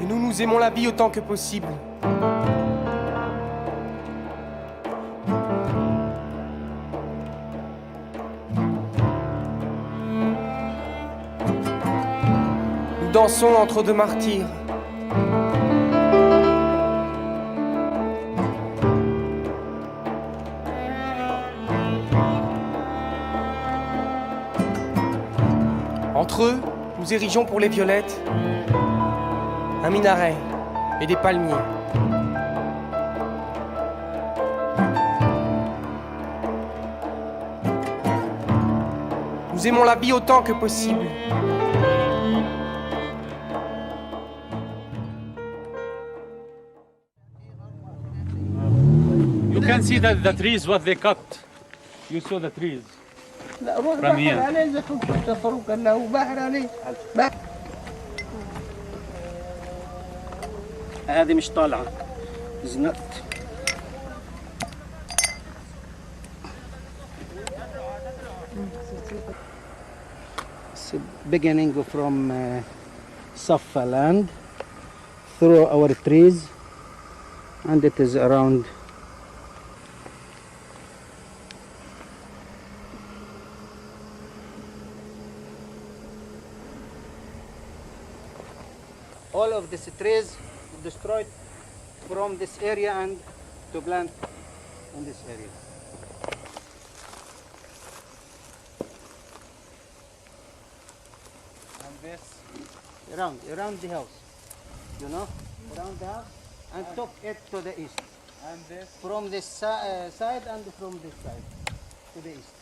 nous, nous aimons la vie autant que possible. Nous dansons entre deux martyrs. Entre eux, nous érigeons pour les violettes un minaret et des palmiers. Nous aimons la vie autant que possible. You can see that the trees what they cut. You saw the trees. From here. هذه مش طالعة زنقت. It's beginning from Safa land through our trees, and it is around all of these trees destroyed from this area and to plant in this area. And this around the house, you know, around the house, and took it to the east. And this from this side and from this side to the east.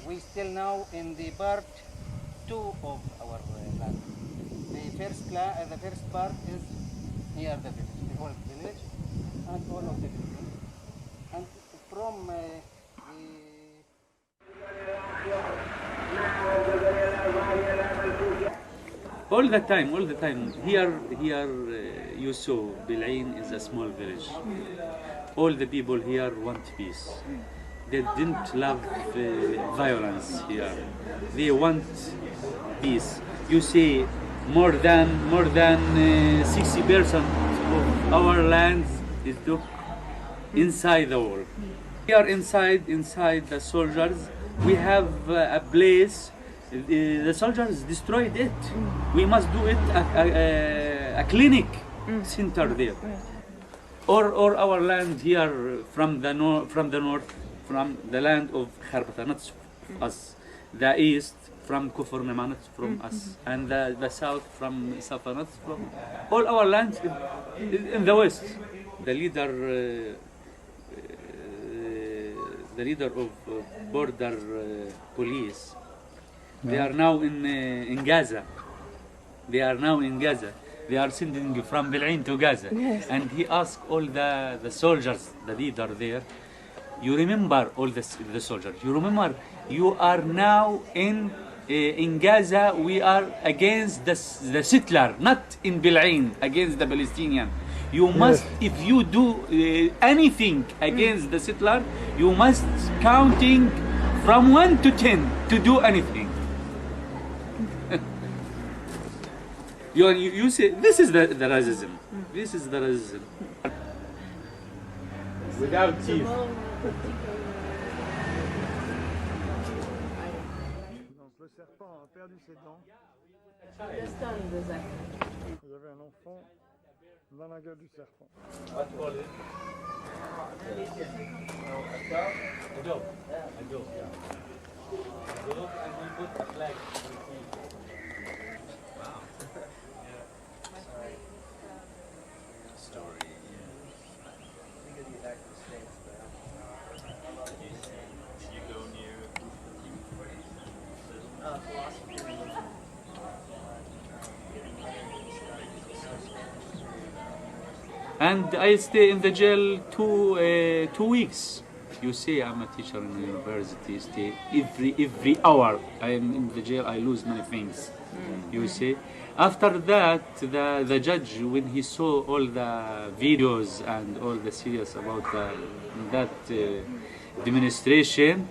We still now in the part 2 of our land. The first part is near the village, the whole village, and all of the buildings. And from All the time. Here you saw Bil'in is a small village. All the people here want peace. They didn't love violence here. They want peace. You see, more than 60% of our land is took inside the wall. We are inside the soldiers. We have a place. The soldiers destroyed it. We must do it a clinic center there. Or our land here from the north, from the land of Kharbata, not us. The east from Kufur Mimanat from us, and the south from Safanat from all our land in the west. The leader of border police. They are now in Gaza. They are sending from Bil'in to Gaza. Yes. And he asked all the soldiers, the leader there, you remember all the soldiers, you remember you are now in Gaza, we are against the settler, not in Bil'in, against the Palestinian. You must, if you do anything against the settler, you must counting from 1 to 10 to do anything. You say, this is the racism. This is the racism. Without teeth. Donc le serpent a perdu ses dents. Il y avait un enfant dans la gueule du serpent. And I stay in the jail 2 weeks. You see, I'm a teacher in the university. Stay every hour I am in the jail. I lose many things. You see. After that, the judge, when he saw all the videos and all the serious about that demonstration,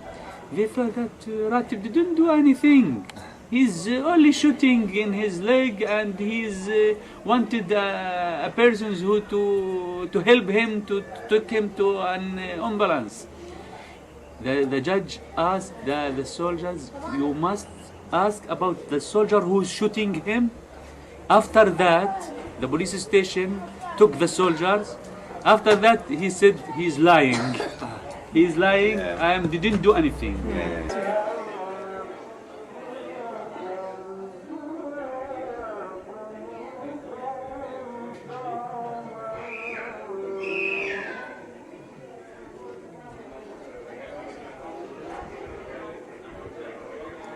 they felt that Ratib didn't do anything. He's only shooting in his leg, and he's wanted a person who to help him to take him to an ambulance. The judge asked the soldiers, "You must ask about the soldier who's shooting him." After that, the police station took the soldiers. After that, he said he's lying. He's lying. I didn't do anything.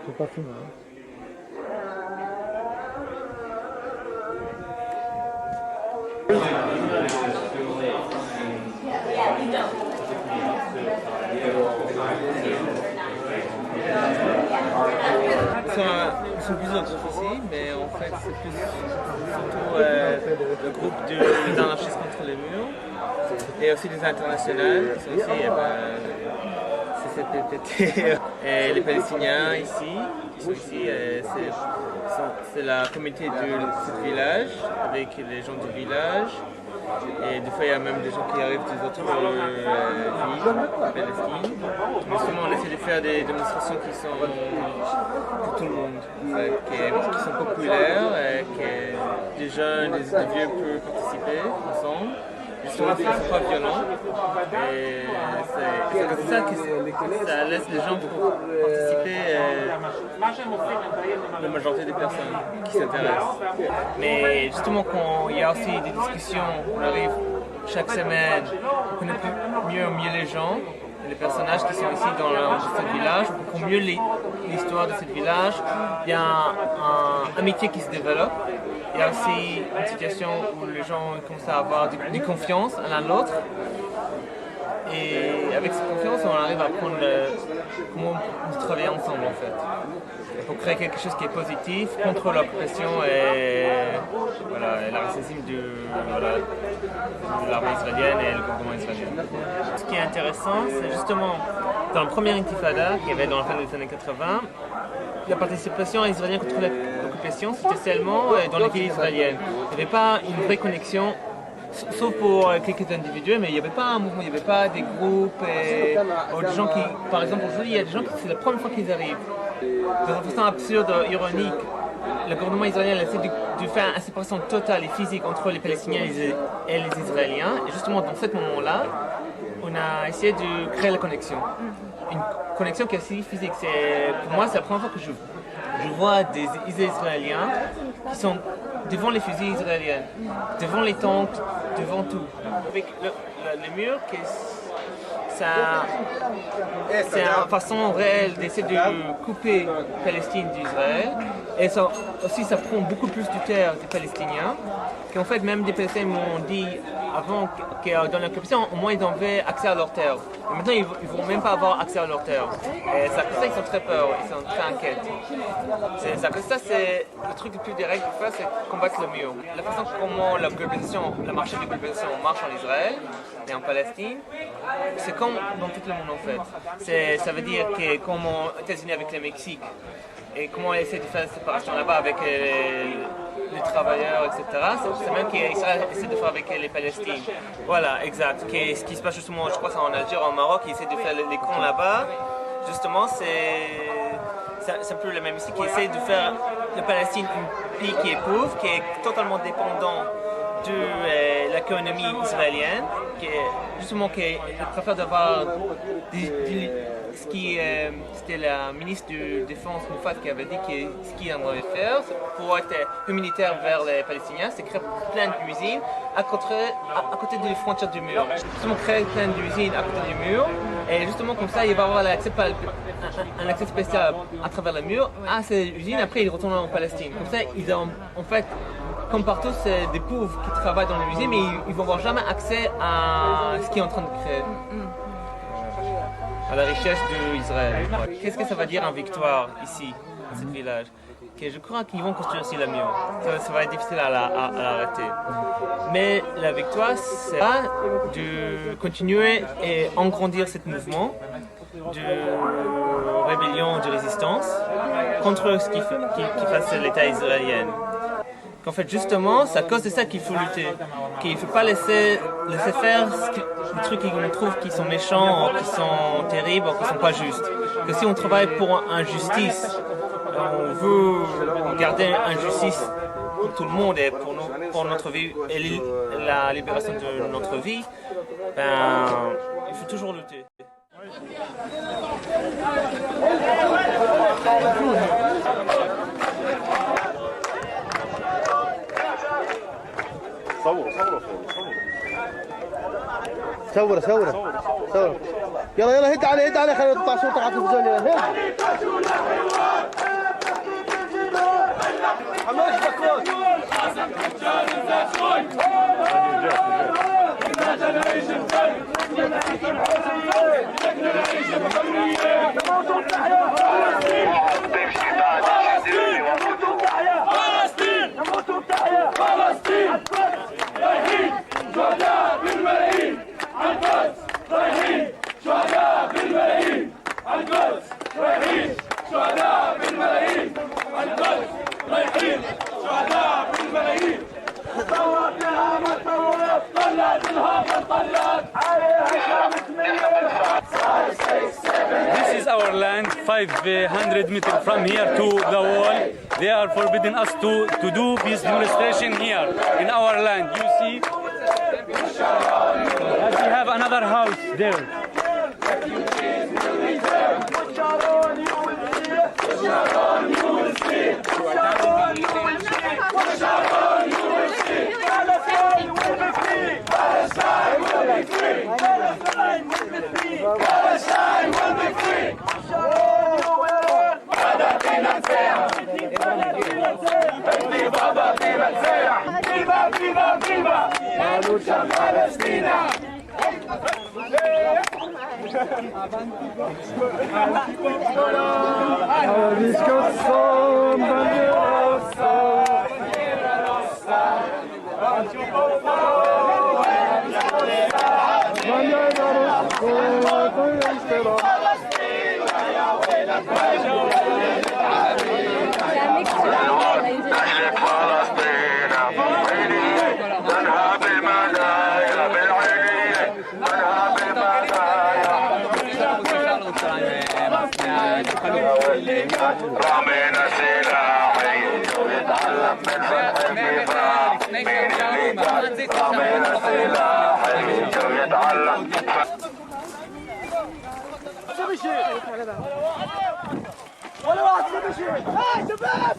C'est pas fini. Hein. Ils sont plusieurs groupes ici, mais en fait c'est plus surtout le groupe des anarchistes contre les murs et aussi des internationales qui sont ici, CCPPT et les Palestiniens ici, qui sont ici, c'est la communauté de ce village avec les gens du village. Et des fois, il y a même des gens qui arrivent des autres villes de Palestine. Mais souvent, on essaie de faire des démonstrations qui sont pour tout le monde, en fait, qui sont populaires, et que des jeunes, des vieux peuvent participer ensemble. Justement, qui ne sont pas violents. Et c'est comme ça que ça laisse les gens participer, la majorité des personnes qui s'intéressent. Mais justement, quand il y a aussi des discussions, on arrive chaque semaine, on connaît mieux les gens, les personnages qui sont ici dans ce village, on comprend mieux l'histoire de ce village. Il y a une amitié qui se développe. Il y a aussi une situation où les gens commencent à avoir du confiance l'un à l'autre. Et avec cette confiance, on arrive à apprendre comment on travaille ensemble en fait. Pour créer quelque chose qui est positif contre l'occupation et le racisme de l'armée israélienne et le gouvernement israélien. Ce qui est intéressant, c'est justement dans la première intifada qu'il y avait dans la fin des années 80, la participation israélienne contre l'occupation, c'était seulement dans les villes israéliennes. Il n'y avait pas une vraie connexion, sauf pour quelques individus, mais il n'y avait pas un mouvement, il n'y avait pas des groupes, ou des gens qui, par exemple, aujourd'hui, il y a des gens qui, c'est la première fois qu'ils arrivent. De façon absurde, ironique, le gouvernement israélien essaie de faire une séparation totale et physique entre les Palestiniens et les Israéliens. Et justement, dans ce moment-là, on a essayé de créer la connexion. Une connexion qui est aussi physique. Pour moi, c'est la première fois que je vois des Israéliens qui sont devant les fusils israéliens, devant les tentes, devant tout. Avec le mur, c'est une façon réelle d'essayer de couper Palestine d'Israël. Et ça, aussi, ça prend beaucoup plus de terre des Palestiniens. Qu'en fait, même des Palestiniens m'ont dit avant que dans l'occupation, au moins ils avaient accès à leur terre. Et maintenant, ils ne vont même pas avoir accès à leur terre. Et ça, ils sont très peur, ils sont très inquiets. Ça, c'est le truc le plus direct de faire, c'est combattre le mur. La façon comment le marché de l'occupation marche en Israël et en Palestine, c'est comme dans tout le monde en fait. Ça veut dire que comme aux États-Unis avec le Mexique, et comment on essaie de faire la séparation là-bas avec les travailleurs, etc. C'est même qu'Israël essaie de faire avec les Palestiniens. Voilà, exact. Ce qui se passe justement, je crois, c'est en Algérie, en Maroc, ils essaient de faire les camps là-bas. Justement, c'est un peu le même ici, qui essaie de faire le Palestine un pays qui est pauvre, qui est totalement dépendant de l'économie israélienne, qui préfère d'avoir c'était la ministre de Défense Moufat qui avait dit que ce qu'il aimerait faire pour être humanitaire vers les Palestiniens, c'est créer plein d'usines à côté des frontières du mur. Justement, créer plein d'usines à côté du mur, et justement comme ça, il va avoir un accès spécial à travers le mur à ces usines. Après, ils retournent en Palestine. Comme ça, ils ont en fait, comme partout, c'est des pauvres qui travaillent dans les usines, mais ils vont avoir jamais accès à ce qu'ils est en train de créer. À la richesse d'Israël. Qu'est-ce que ça va dire en victoire ici, dans ce village? Que je crois qu'ils vont construire aussi le mur. Ça va être difficile à l'arrêter. Mais la victoire, c'est de continuer et engrandir ce mouvement de rébellion, de résistance, contre ce qui fasse l'État israélien. En fait, justement, c'est à cause de ça qu'il faut lutter. Qu'il ne faut pas laisser faire les trucs qu'on trouve qui sont méchants, qui sont terribles, qui ne sont pas justes. Que si on travaille pour injustice, on veut garder injustice pour tout le monde et pour notre vie et la libération de notre vie, il faut toujours lutter. صور يلا هد عليه خلينا نطلع صوتك على التلفزيون يلا This is our land, 500 meters from here to the wall. They are forbidding us to do peace demonstration here in our land. You see, we have another house there. رامينا سلاحي يتعلم من رامينا سلاحي يتعلم ولا واحد يمشي شباب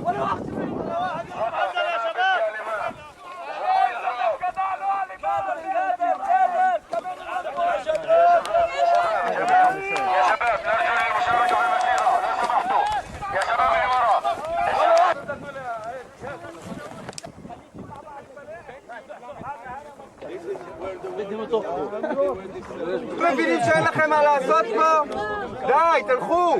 ولا واحد يا شباب ما מבינים שאין לכם מה לעשות פה? די, תלכו!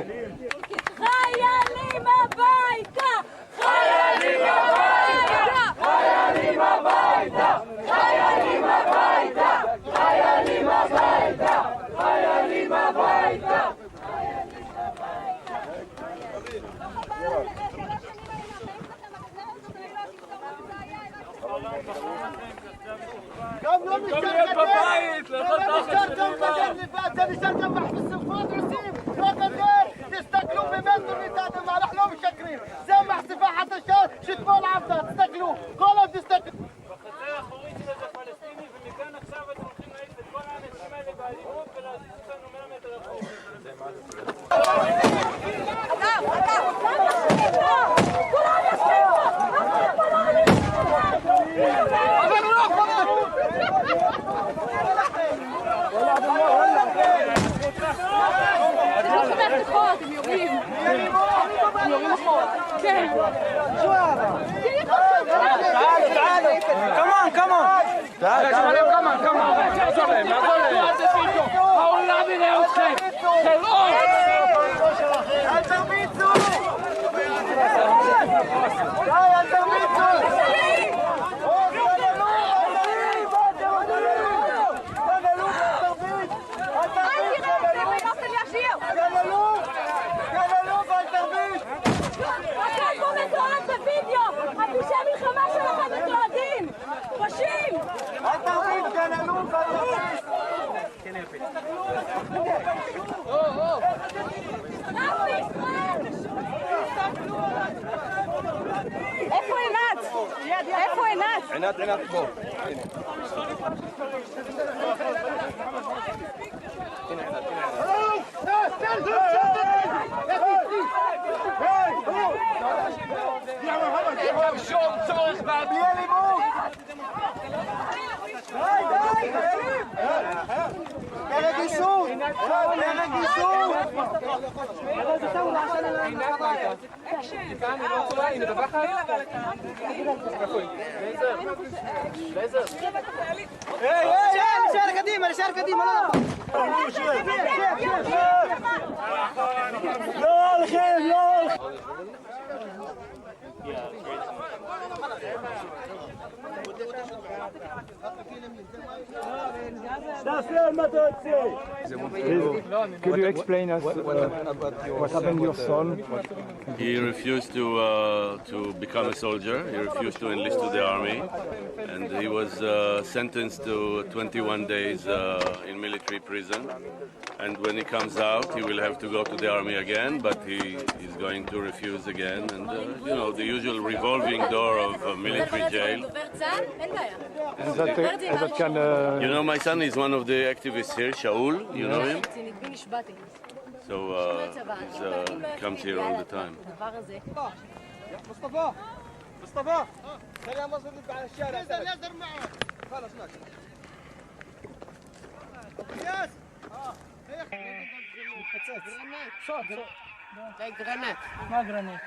חיילים הביתה! חיילים הביתה! חיילים הביתה! חיילים הביתה! חיילים הביתה! חיילים הביתה! גם לא נשאר בבית! לא נשאר גם בגן לבד! זה נשאר גם מחפש סופות עושים! לא גדר! תסתכלו במטר מאיתנו מה אנחנו לא משקרים! זה מחצבה חדשה שתפול עבדה! תסתכלו! כל עוד תסתכלו! בחצר האחורית של איזה פלסטיני ומכאן עכשיו אתם הולכים להעיף את כל האנשים האלה באלימות ולהזיז אותנו 100 מטר הם יורים. הם יורים אחורה. כן. Come on, come on! אל תרביצו! די, אל תרביצו! شارك قديمة شارك قديمة لا الخير لا Could you explain us what happened to your son? He refused to become a soldier. He refused to enlist to the army, and he was sentenced to 21 days in military prison. And when he comes out, he will have to go to the army again, but he is going to refuse again. And you know, the usual revolving door of a military jail. You know, my son is one of the activists here, Shaul. You know him? So he comes here all the time. مصطفى خلينا نوصل على الشارع نزل معه خلاص ماشي ياس جرانات ما جرانات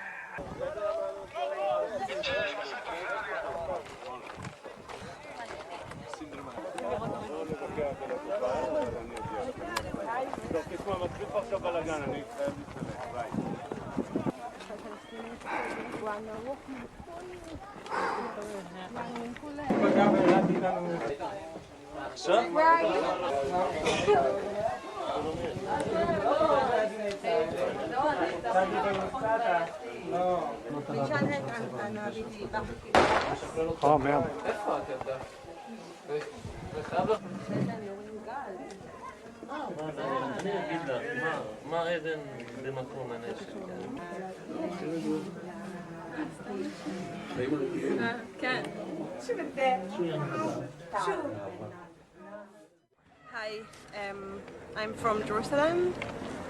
Oh merde. מה עדן במקום הנשק? כן. Hi, I'm from Jerusalem.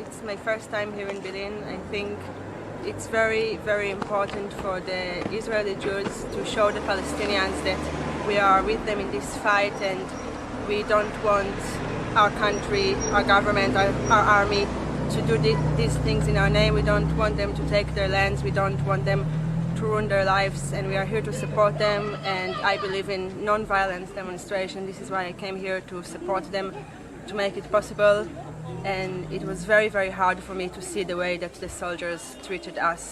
It's my first time here in Berlin. I think it's very, very important for the Israeli Jews to show the Palestinians that we are with them in this fight, and we don't want our country, our government, our army to do these things in our name. We don't want them to take their lands. We don't want them to ruin their lives, and we are here to support them. And I believe in non-violence demonstration. This is why I came here to support them, to make it possible. And it was very, very hard for me to see the way that the soldiers treated us.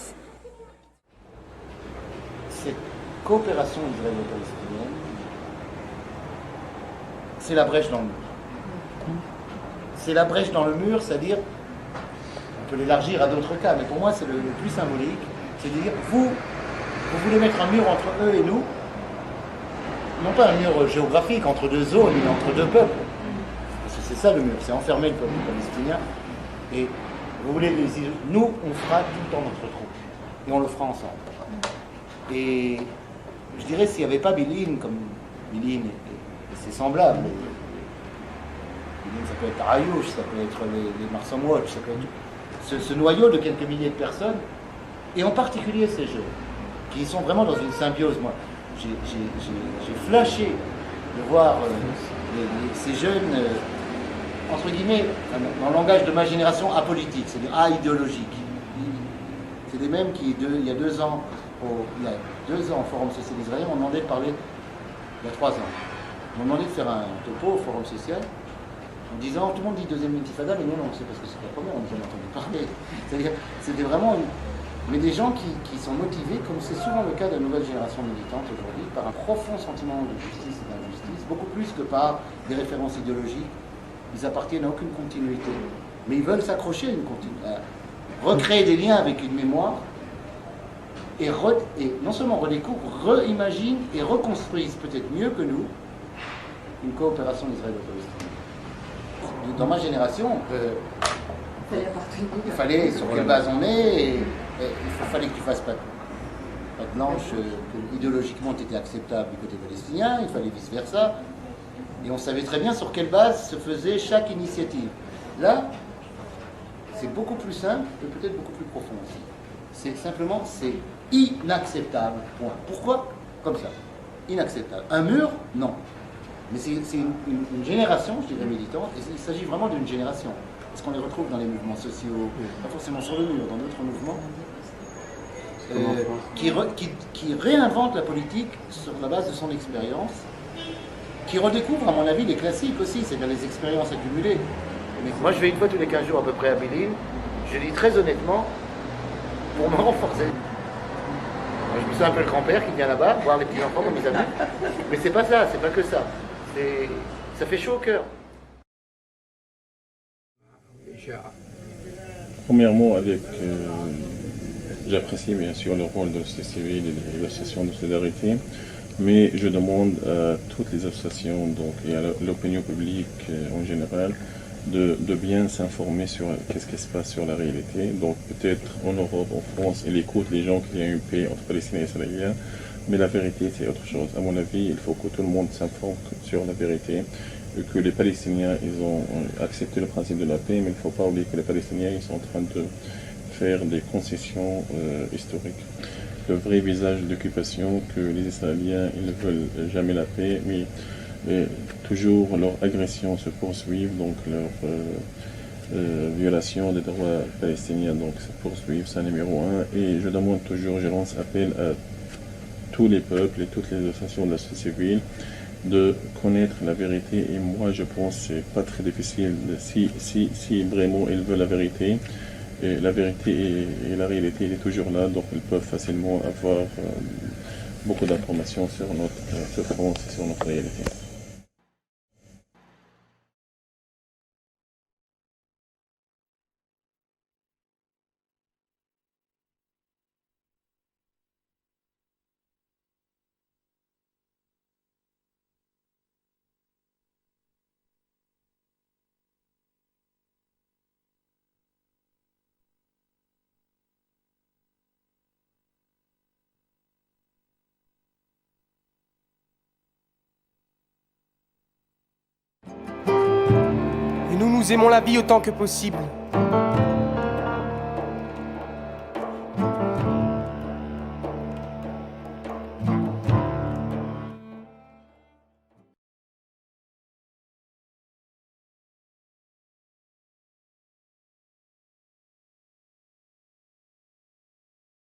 Cette coopération israélo-palestinienne, c'est la brèche dans le mur. C'est la brèche dans le mur, c'est-à-dire, on peut l'élargir à d'autres cas, mais pour moi c'est le plus symbolique, c'est de dire, vous voulez mettre un mur entre eux et nous, non pas un mur géographique entre deux zones, mais entre deux peuples. Parce que c'est ça le mur, c'est enfermer le peuple palestinien. Et vous voulez les dire, nous on fera tout le temps notre trou, et on le fera ensemble. Et je dirais, s'il n'y avait pas Bilin, comme Bilin et ses semblables, ça peut être Ayouch, ça peut être les Marsom Watch, ça peut être ce noyau de quelques milliers de personnes, et en particulier ces jeunes, qui sont vraiment dans une symbiose. Moi, j'ai flashé de voir ces jeunes, entre guillemets, dans le langage de ma génération, apolitique, c'est-à-dire idéologique. C'est les mêmes qui, il y a 2 ans, au Forum social israélien, m'ont demandé de parler, il y a 3 ans, m'ont demandé de faire un topo au Forum social, en disant, tout le monde dit deuxième intifada, mais non, c'est parce que c'est la première, on nous en a entendu parler. C'est-à-dire, c'était vraiment mais des gens qui sont motivés, comme c'est souvent le cas de la nouvelle génération militante aujourd'hui, par un profond sentiment de justice et d'injustice, beaucoup plus que par des références idéologiques. Ils appartiennent à aucune continuité. Mais ils veulent s'accrocher à une continuité, recréer des liens avec une mémoire, et non seulement redécouvrent, reimaginent et reconstruisent peut-être mieux que nous une coopération israélo-palestinienne. Dans ma génération, il fallait sur quelle base on est, et il fallait que tu fasses pas tout. pâte blanche que idéologiquement était acceptable du côté palestinien, il fallait vice-versa. Et on savait très bien sur quelle base se faisait chaque initiative. Là, c'est beaucoup plus simple et peut-être beaucoup plus profond aussi. C'est simplement, c'est inacceptable. Point. Pourquoi? Comme ça. Inacceptable. Un mur? Non. Mais c'est une génération, je dirais, militante, et il s'agit vraiment d'une génération. Parce qu'on les retrouve dans les mouvements sociaux, pas forcément sur le mur, dans d'autres mouvements, qui réinvente la politique sur la base de son expérience, qui redécouvre, à mon avis, les classiques aussi, c'est-à-dire les expériences accumulées. Mais moi, je vais une fois tous les 15 jours à peu près à Béline, je dis très honnêtement, pour me renforcer. Moi, je me sens un peu le grand-père qui vient là-bas, voir les petits-enfants comme ils avaient. Mais c'est pas ça, c'est pas que ça. Ça fait chaud au cœur. Premièrement, j'apprécie bien sûr le rôle de la société civile et de l'association de solidarité, mais je demande à toutes les associations donc, et à l'opinion publique en général de bien s'informer sur qu'est-ce qui se passe sur la réalité. Donc peut-être en Europe, en France, ils écoutent les gens qu'il y a une paix entre Palestiniens et Israéliens, mais la vérité c'est autre chose. À mon avis, il faut que tout le monde s'informe sur la vérité, et que les Palestiniens ils ont accepté le principe de la paix, mais il ne faut pas oublier que les Palestiniens ils sont en train de faire des concessions historiques. Le vrai visage de l'occupation, que les Israéliens ils ne veulent jamais la paix, mais toujours leurs agressions se poursuivent, donc leur violation des droits palestiniens donc se poursuivent, c'est numéro un. Et je demande toujours, je lance appel à tous les peuples et toutes les associations de la société civile de connaître la vérité. Et moi je pense que c'est pas très difficile si vraiment ils veulent la vérité. Et la vérité et la réalité elle est toujours là, donc ils peuvent facilement avoir beaucoup d'informations sur notre souffrance et sur notre réalité. Et nous aimons la vie autant que possible.